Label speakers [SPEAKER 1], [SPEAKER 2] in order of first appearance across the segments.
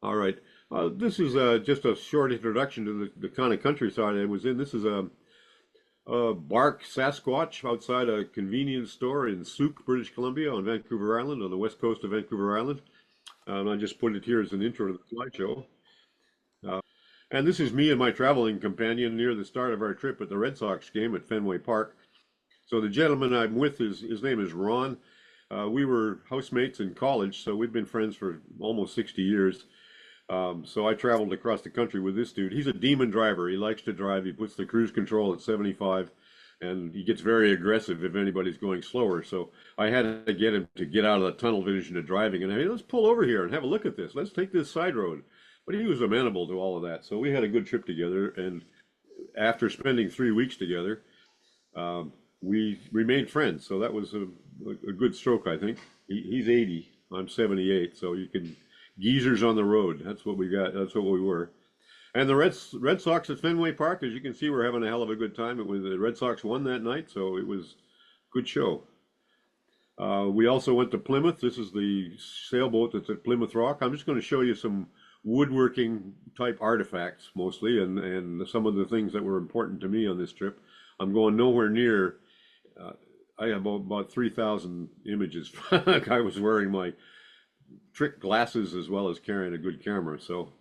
[SPEAKER 1] All right. This is just a short introduction to the kind of countryside I was in. This is a bark Sasquatch outside a convenience store in Souk, British Columbia, on Vancouver Island, on the west coast of Vancouver Island. I just put it here as an intro to the slideshow. And this is me and my traveling companion near the start of our trip at the Red Sox game at Fenway Park. So the gentleman I'm with is his name is Ron. We were housemates in college, so we've been friends for almost 60 years. So I traveled across the country with this dude. He's a demon driver. He likes to drive. He puts the cruise control at 75, and he gets very aggressive if anybody's going slower. So I had to get him to get out of the tunnel vision of driving. And hey, let's pull over here and have a look at this. Let's take this side road. But he was amenable to all of that. So we had a good trip together. And after spending 3 weeks together, we remained friends. So that was a good stroke, I think. He's 80. I'm 78. So you can geezers on the road. That's what we got. That's what we were. And the Red Sox at Fenway Park, as you can see, we're having a hell of a good time. It was the Red Sox won that night, so it was a good show. We also went to Plymouth. This is the sailboat that's at Plymouth Rock. I'm just going to show you some woodworking type artifacts mostly, and some of the things that were important to me on this trip. I'm going nowhere near. Uh, I have about 3,000 images. I was wearing my trick glasses as well as carrying a good camera. So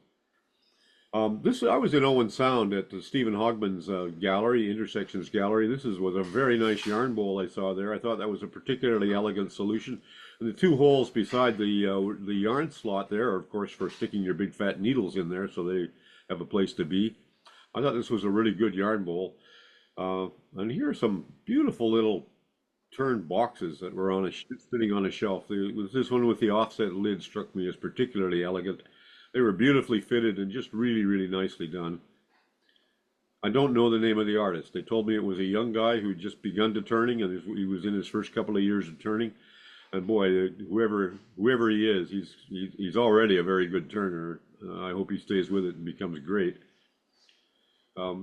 [SPEAKER 1] this I was in Owen Sound at the Stephen Hogman's gallery, Intersections Gallery. Was a very nice yarn bowl I saw there. I thought that was a particularly elegant solution. And the two holes beside the yarn slot there are, of course, for sticking your big fat needles in there, so they have a place to be. I thought this was a really good yarn bowl. And here are some beautiful little turned boxes that were sitting on a shelf. This one with the offset lid struck me as particularly elegant. They were beautifully fitted and just really, really nicely done. I don't know the name of the artist. They told me it was a young guy who just begun to turning, and he was in his first couple of years of turning. And boy, whoever he is, he's already a very good turner. I hope he stays with it and becomes great.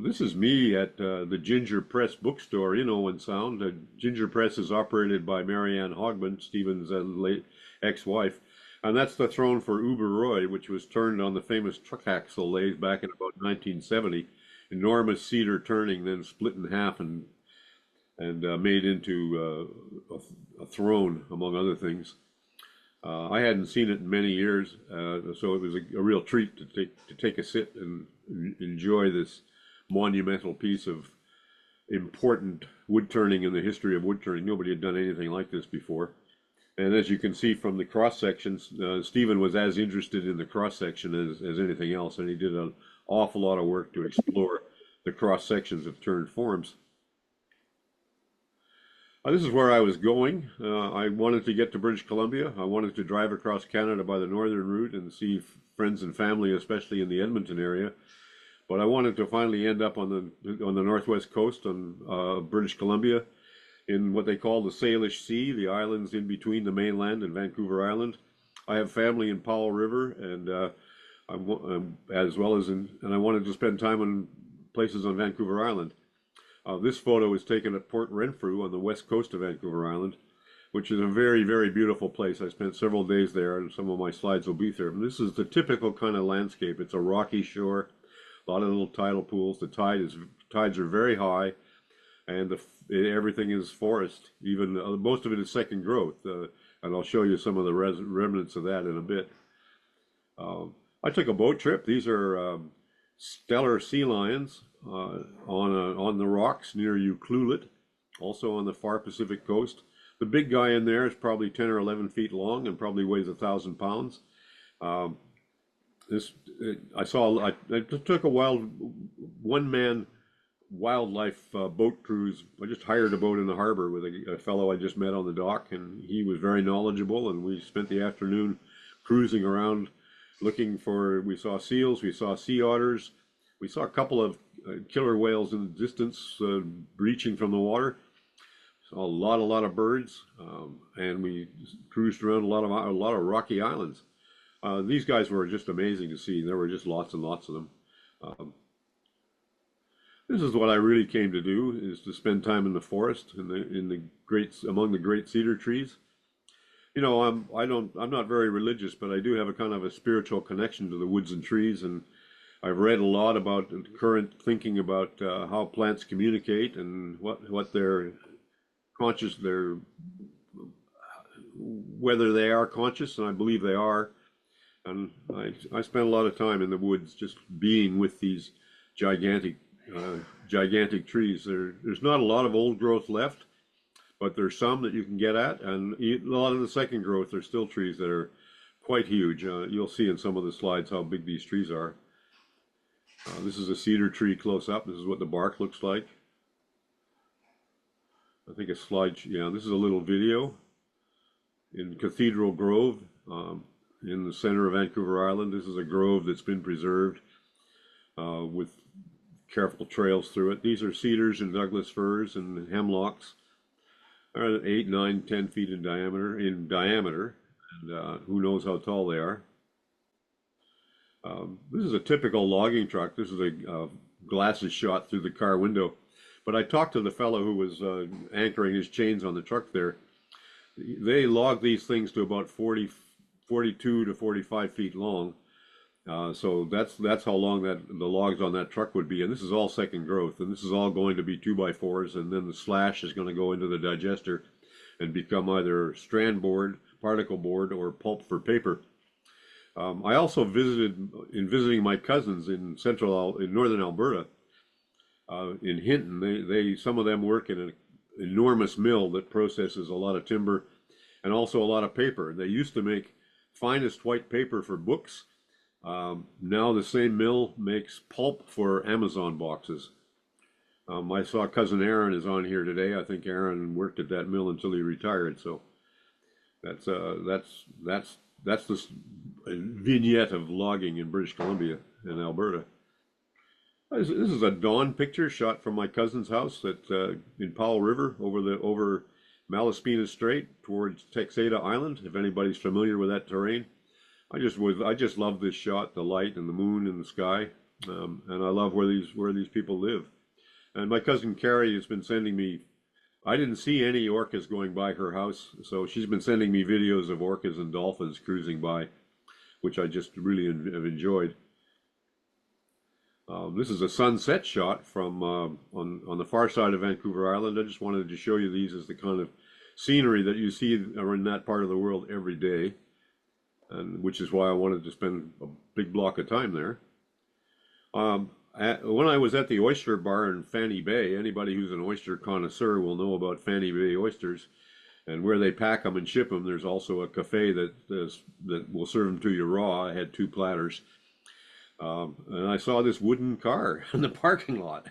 [SPEAKER 1] This is me at the Ginger Press bookstore in Owen Sound. Ginger Press is operated by Marianne Hogman, Stephen's late ex-wife. And that's the throne for Uber Roy, which was turned on the famous truck axle lathe back in about 1970. Enormous cedar turning, then split in half and made into a throne, among other things. I hadn't seen it in many years, so it was a real treat to take a sit and enjoy this monumental piece of important wood turning in the history of wood turning. Nobody had done anything like this before. And as you can see from the cross sections, Stephen was as interested in the cross section as anything else, and he did an awful lot of work to explore the cross sections of turned forms. This is where I was going. I wanted to get to British Columbia. I wanted to drive across Canada by the northern route and see friends and family, especially in the Edmonton area. But I wanted to finally end up on the northwest coast on British Columbia in what they call the Salish Sea, the islands in between the mainland and Vancouver Island. I have family in Powell River, and as well as and I wanted to spend time on places on Vancouver Island. This photo was taken at Port Renfrew on the west coast of Vancouver Island, which is a very, very beautiful place. I spent several days there, and some of my slides will be there. And this is the typical kind of landscape. It's a rocky shore, a lot of little tidal pools. Tides are very high, and everything is forest. Even most of it is second growth, and I'll show you some of the remnants of that in a bit. I took a boat trip. These are stellar sea lions on the rocks near Ucluelet, also on the far Pacific coast. The big guy in there is probably 10 or 11 feet long and probably weighs 1,000 pounds. Um, I took a one-man wildlife boat cruise. I just hired a boat in the harbor with a fellow I just met on the dock, and he was very knowledgeable. And we spent the afternoon cruising around we saw seals, we saw sea otters, we saw a couple of killer whales in the distance breaching from the water. Saw a lot of birds, and we cruised around a lot of rocky islands. These guys were just amazing to see. There were just lots and lots of them. Um, this is what I really came to do: is to spend time in the forest, among the great cedar trees. I'm not very religious, but I do have a kind of a spiritual connection to the woods and trees, and I've read a lot about current thinking about how plants communicate and what their conscious, their whether they are conscious, and I believe they are. And I spend a lot of time in the woods just being with these gigantic uh, gigantic trees. There's not a lot of old growth left, but there's some that you can get at, and a lot of the second growth, there's still trees that are quite huge. You'll see in some of the slides how big these trees are. This is a cedar tree close up. This is what the bark looks like. I think a slide, yeah, this is a little video in Cathedral Grove in the center of Vancouver Island. This is a grove that's been preserved with careful trails through it. These are cedars and Douglas firs and hemlocks. They're 8, 9, 10 feet in diameter. And who knows how tall they are. This is a typical logging truck. This is a glasses shot through the car window. But I talked to the fellow who was anchoring his chains on the truck there. They log these things to about 42 to 45 feet long. So that's how long that the logs on that truck would be. And this is all second growth. And this is all going to be 2x4s. And then the slash is going to go into the digester and become either strand board, particle board, or pulp for paper. I also visiting my cousins in northern Alberta, in Hinton. They some of them work in an enormous mill that processes a lot of timber and also a lot of paper. They used to make finest white paper for books. Now the same mill makes pulp for Amazon boxes. I saw cousin Aaron is on here today. I think Aaron worked at that mill until he retired. So that's the vignette of logging in British Columbia and Alberta. This is a dawn picture shot from my cousin's house in Powell River over Malaspina Strait towards Texada Island. If anybody's familiar with that terrain, I just love this shot, the light and the moon in the sky, and I love where these people live. And my cousin Carrie has been sending me. I didn't see any orcas going by her house, so she's been sending me videos of orcas and dolphins cruising by, which I just really have enjoyed. This is a sunset shot from on the far side of Vancouver Island. I just wanted to show you these as the kind of scenery that you see in that part of the world every day, and which is why I wanted to spend a big block of time there. When I was at the oyster bar in Fanny Bay, anybody who's an oyster connoisseur will know about Fanny Bay oysters and where they pack them and ship them. There's also a cafe that will serve them to you raw. I had 2 platters. And I saw this wooden car in the parking lot.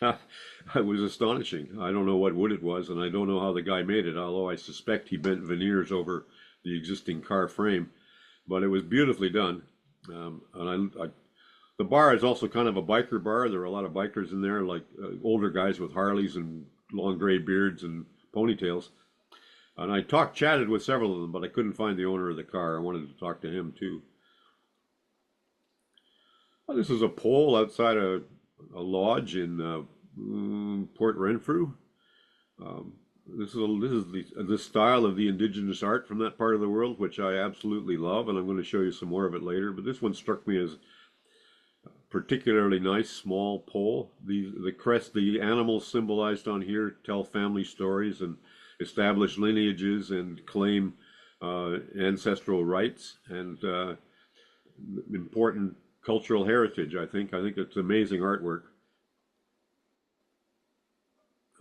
[SPEAKER 1] It was astonishing. I don't know what wood it was, and I don't know how the guy made it, although I suspect he bent veneers over the existing car frame. But it was beautifully done. The bar is also kind of a biker bar. There are a lot of bikers in there, like older guys with Harleys and long gray beards and ponytails. And I chatted with several of them, but I couldn't find the owner of the car. I wanted to talk to him too. Well, this is a pole outside a lodge in Port Renfrew. This is the style of the indigenous art from that part of the world, which I absolutely love, and I'm going to show you some more of it later. But this one struck me as a particularly nice small pole. The crest, the animals symbolized on here tell family stories and establish lineages and claim ancestral rights and important cultural heritage. I think it's amazing artwork.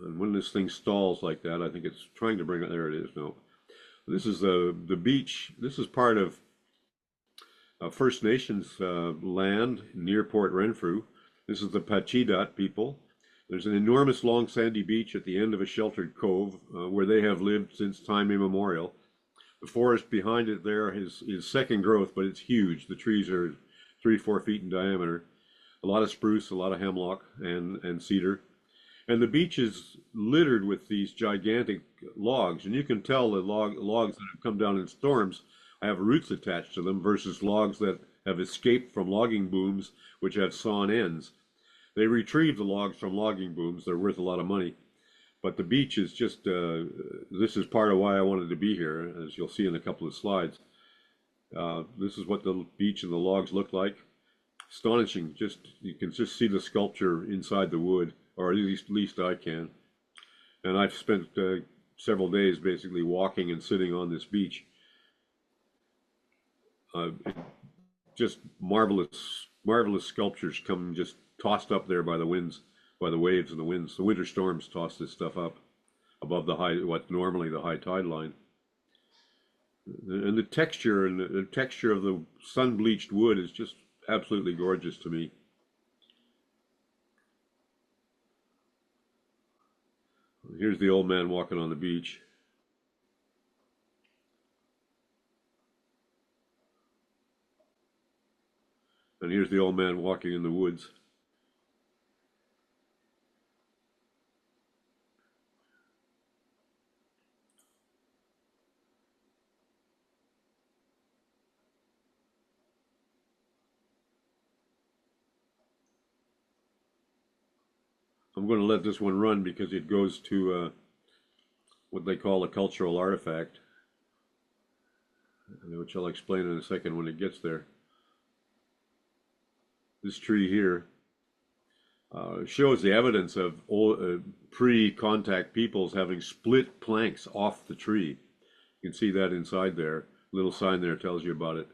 [SPEAKER 1] And when this thing stalls like that, I think it's trying to bring it. There it is. No, this is the beach. This is part of First Nations land near Port Renfrew. This is the Pachidat people. There's an enormous long sandy beach at the end of a sheltered cove where they have lived since time immemorial. The forest behind it there is second growth, but it's huge. The trees are 3-4 feet in diameter. A lot of spruce, a lot of hemlock and cedar. And the beach is littered with these gigantic logs. And you can tell the logs that have come down in storms have roots attached to them versus logs that have escaped from logging booms, which have sawn ends. They retrieve the logs from logging booms. They're worth a lot of money. But the beach is just, this is part of why I wanted to be here, as you'll see in a couple of slides. This is what the beach and the logs look like. Astonishing, just you can just see the sculpture inside the wood, or at least I can. And I've spent several days basically walking and sitting on this beach. Just marvelous, marvelous sculptures come just tossed up there by the winds, by the waves and the winds. The winter storms toss this stuff up above the high, what's normally the high tide line. And the texture of the sun-bleached wood is just absolutely gorgeous to me. Here's the old man walking on the beach. And here's the old man walking in the woods. I'm going to let this one run because it goes to what they call a cultural artifact, which I'll explain in a second when it gets there. This tree here shows the evidence of pre-contact peoples having split planks off the tree. You can see that inside there. Little sign there tells you about it.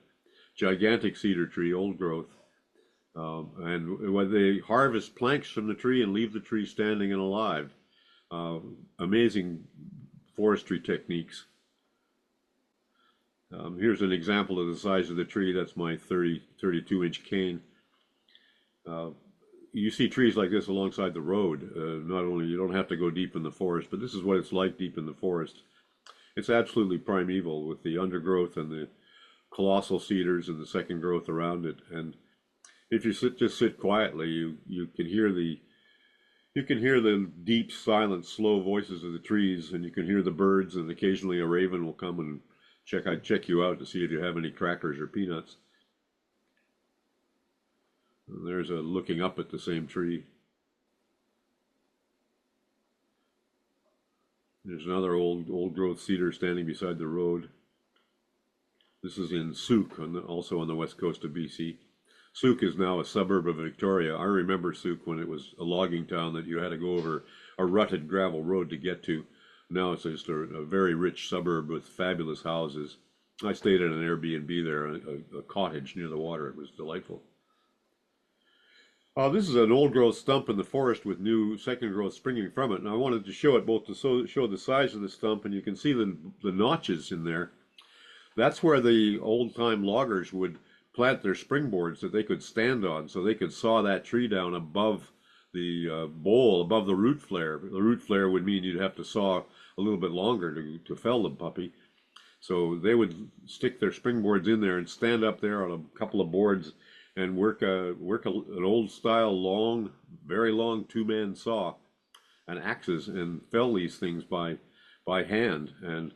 [SPEAKER 1] Gigantic cedar tree, old growth. And when they harvest planks from the tree and leave the tree standing and alive. Amazing forestry techniques. Here's an example of the size of the tree. That's my 32-inch cane. You see trees like this alongside the road. Not only you don't have to go deep in the forest, but this is what it's like deep in the forest. It's absolutely primeval with the undergrowth and the colossal cedars and the second growth around it. And if you just sit quietly, you can hear the deep, silent, slow voices of the trees, and you can hear the birds, and occasionally a raven will come and check you out to see if you have any crackers or peanuts. And there's a looking up at the same tree. There's another old growth cedar standing beside the road. This is in Souk, also on the west coast of BC. Souk is now a suburb of Victoria. I remember Souk when it was a logging town that you had to go over a rutted gravel road to get to. Now it's just a very rich suburb with fabulous houses. I stayed at an Airbnb there, a cottage near the water. It was delightful. This is an old growth stump in the forest with new second growth springing from it. And I wanted to show it both to show the size of the stump, and you can see the notches in there. That's where the old time loggers would plant their springboards that they could stand on, so they could saw that tree down above the bole, above the root flare. The root flare would mean you'd have to saw a little bit longer to fell the puppy. So they would stick their springboards in there and stand up there on a couple of boards and work an old style long, very long two-man saw and axes and fell these things by hand. And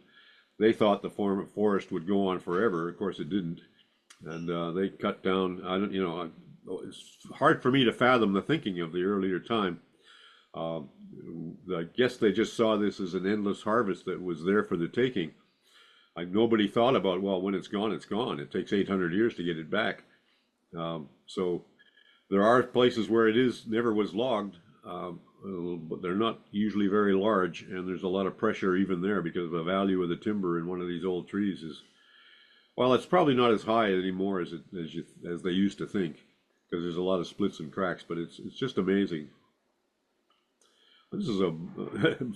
[SPEAKER 1] they thought the forest would go on forever. Of course, it didn't. And they cut down. It's hard for me to fathom the thinking of the earlier time. I guess they just saw this as an endless harvest that was there for the taking. Nobody thought about, well, when it's gone, it's gone. It takes 800 years to get it back. So there are places where never was logged, but they're not usually very large, and there's a lot of pressure even there because the value of the timber in one of these old trees is, well, it's probably not as high anymore as they used to think, because there's a lot of splits and cracks, but it's just amazing. This is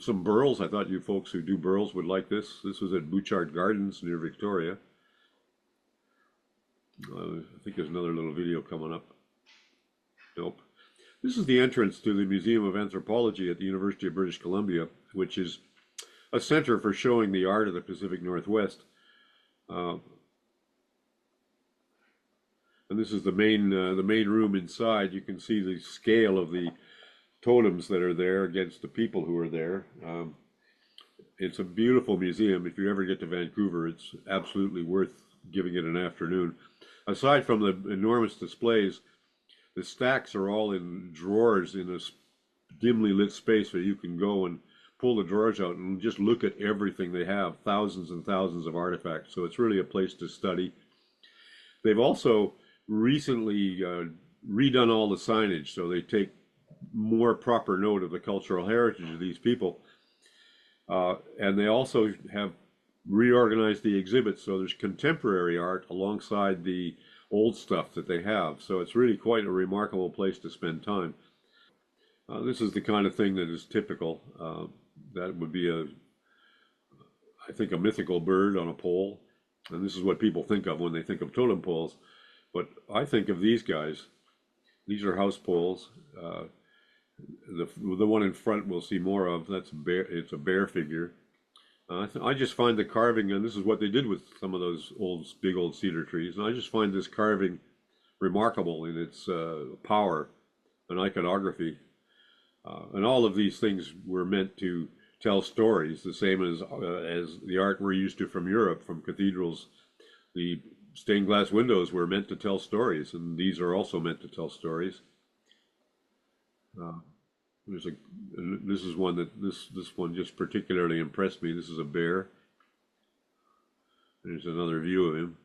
[SPEAKER 1] some burls. I thought you folks who do burls would like this. This was at Bouchard Gardens near Victoria. I think there's another little video coming up. Nope. This is the entrance to the Museum of Anthropology at the University of British Columbia, which is a center for showing the art of the Pacific Northwest. And this is the main room inside. You can see the scale of the totems that are there against the people who are there. It's a beautiful museum. If you ever get to Vancouver, it's absolutely worth giving it an afternoon. Aside from the enormous displays, the stacks are all in drawers in a dimly lit space where you can go and pull the drawers out and just look at everything they have, thousands and thousands of artifacts. So it's really a place to study. They've also recently redone all the signage, so they take more proper note of the cultural heritage of these people. And they also have reorganized the exhibits, so there's contemporary art alongside the old stuff that they have. So it's really quite a remarkable place to spend time. This is the kind of thing that is typical. That would be I think, a mythical bird on a pole. And this is what people think of when they think of totem poles. But I think of these guys. These are house poles. The one in front we'll see more of. That's a bear. It's a bear figure. I just find the carving, and this is what they did with some of those big old cedar trees. And I just find this carving remarkable in its power and iconography. And all of these things were meant to tell stories, the same as the art we're used to from Europe, from cathedrals. The stained glass windows were meant to tell stories, and these are also meant to tell stories. Uh, there's a this is one that this one just particularly impressed me. This is a bear. There's another view of him.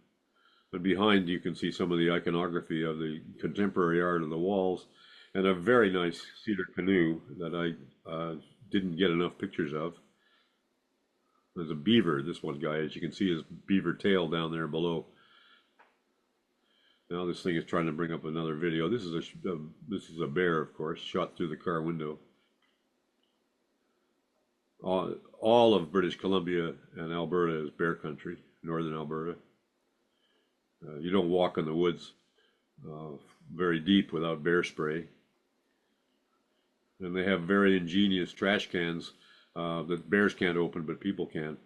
[SPEAKER 1] And behind you can see some of the iconography of the contemporary art on the walls, and a very nice cedar canoe that I didn't get enough pictures of. There's a beaver, this one guy, as you can see his beaver tail down there below. Now this thing is trying to bring up another video. This is a bear, of course, shot through the car window. All of British Columbia and Alberta is bear country, northern Alberta. You don't walk in the woods very deep without bear spray. And they have very ingenious trash cans that bears can't open, but people can.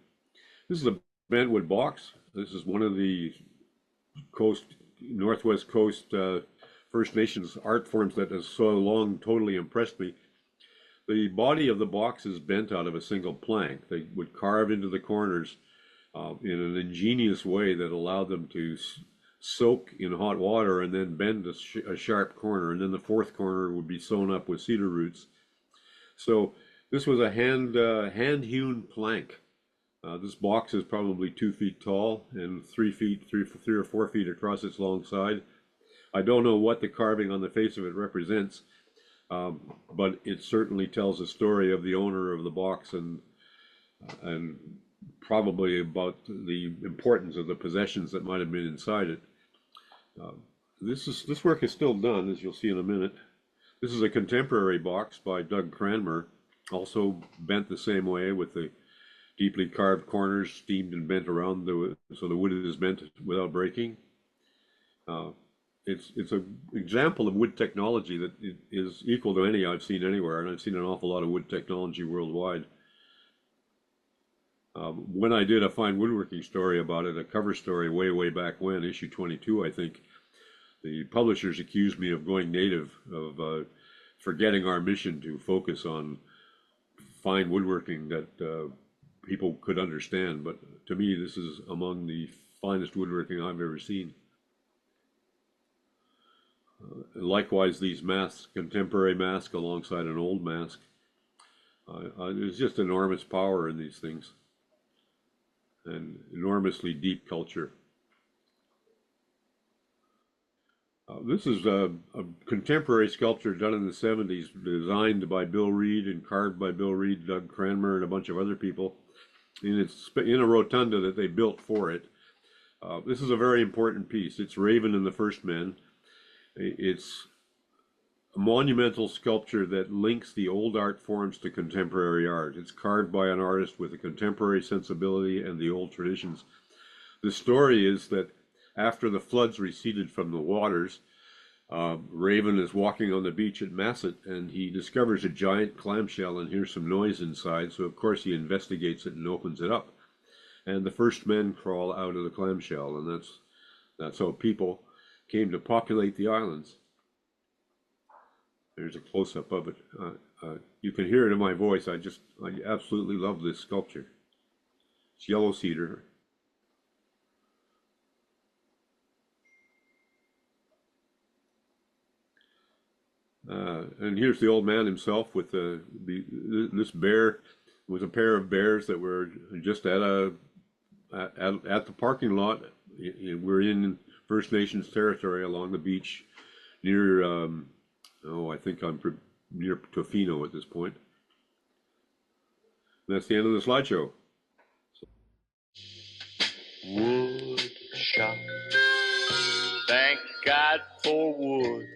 [SPEAKER 1] This is a bentwood box. This is one of the Northwest Coast First Nations art forms that has so long totally impressed me. The body of the box is bent out of a single plank. They would carve into the corners in an ingenious way that allowed them to soak in hot water and then bend a sharp corner, and then the fourth corner would be sewn up with cedar roots. So this was a hand-hewn plank. This box is probably 2 feet tall and 3 or 4 feet across its long side. I don't know what the carving on the face of it represents, but it certainly tells a story of the owner of the box and probably about the importance of the possessions that might have been inside it. This work is still done, as you'll see in a minute. This is a contemporary box by Doug Cranmer, also bent the same way with the deeply carved corners steamed and bent around so the wood is bent without breaking. It's an example of wood technology that is equal to any I've seen anywhere, and I've seen an awful lot of wood technology worldwide. When I did a fine woodworking story about it, a cover story way back when, issue 22, I think, the publishers accused me of going native, of forgetting our mission to focus on fine woodworking that people could understand. But to me, this is among the finest woodworking I've ever seen. Likewise, these masks, contemporary mask alongside an old mask. There's just enormous power in these things and enormously deep culture. This is a contemporary sculpture done in the 70s, designed by Bill Reed and carved by Bill Reed, Doug Cranmer, and a bunch of other people. And it's in a rotunda that they built for it. This is a very important piece. It's Raven and the First Men. It's a monumental sculpture that links the old art forms to contemporary art. It's carved by an artist with a contemporary sensibility and the old traditions. The story is that after the floods receded from the waters, Raven is walking on the beach at Masset, and he discovers a giant clamshell and hears some noise inside. So of course he investigates it and opens it up, and the first men crawl out of the clamshell, and that's how people came to populate the islands. There's a close-up of it. You can hear it in my voice. I absolutely love this sculpture. It's yellow cedar. And here's the old man himself with this bear. was a pair of bears that were just at the parking lot. We're in First Nations territory along the beach near, I think I'm near Tofino at this point. And that's the end of the slideshow.
[SPEAKER 2] Wood shop. Thank God for wood.